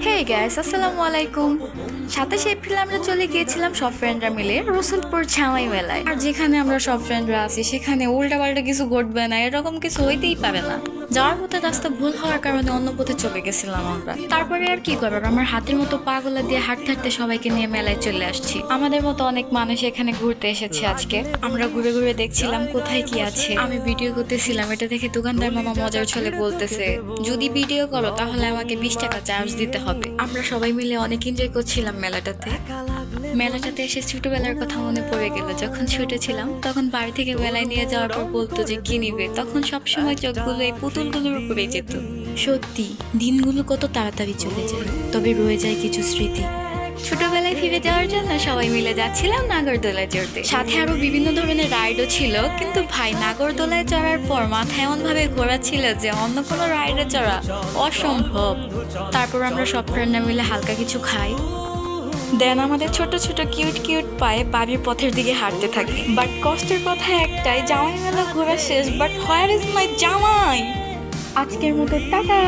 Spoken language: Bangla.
হে গাইস, আসসালামু আলাইকুম। 27 এপ্রিল আমরা চলে গিয়েছিলাম সব ফ্রেন্ডরা মিলে রসুলপুর ঝামাই মেলায়। আর যেখানে আমরা সব ফ্রেন্ডরা আছি সেখানে উল্টাপাল্টা কিছু ঘটবে না, এরকম কিছু হইতেই পারে না। যাওয়ার পথে রাস্তা ভুল হওয়ার কারণে অন্য পথে চলে গেছিলাম আমরা। তারপরে আর কি করার, আমার হাতের মতো পাগলা দিয়ে হাঁটতে হাঁটতে সবাইকে নিয়ে মেলায় চলে আসছি। আমাদের মতো অনেক মানুষ এখানে ঘুরতে এসেছে আজকে। আমরা ঘুরে ঘুরে দেখছিলাম কোথায় কি আছে। আমি ভিডিও করতেছিলাম, এটা দেখে দোকানদার মামা মজার ছলে বলতেছে, যদি ভিডিও করো তাহলে আমাকে 20 টাকা চার্জ দিতে হবে। আমরা সবাই মিলে অনেক এনজয় করছিলাম মেলাটাতে এসে ছোটবেলার কথা মনে পড়ে গেল। যখন ছোট ছিলাম তখন বাড়ি থেকে মেলায় নিয়ে যাওয়ার পর বলতো যে কি নিবে, তখন সবসময় চোখগুলো এই পুতুলগুলোর উপরে যেত। সত্যি দিনগুলো কত তাড়াতাড়ি চলে যায়, তবে রয়ে যায় কিছু স্মৃতি। ছোটবেলায় ফিরে যাওয়ার জন্য সবাই মিলে যাচ্ছিলাম নাগরদোলায় চড়তে, সাথে আরো বিভিন্ন ধরনের রাইডও ছিল। কিন্তু ভাই, নাগরদোলায় চড়ার পর মাথা এমন ভাবে ঘোরাচ্ছিল যে অন্য কোনো রাইডে চড়া অসম্ভব। তারপর আমরা সব ফ্রেন্ডরা মিলে হালকা কিছু খাই, দেন আমাদের ছোট ছোট কিউট কিউট পায়ে বাড়ির পথের দিকে হাঁটতে থাকি। বাট কষ্টের কথা একটাই, জামাই মেলা ঘোরা শেষ, বাট হোয়ার ইজ মাই জামাই। আজকের মতো টাটা।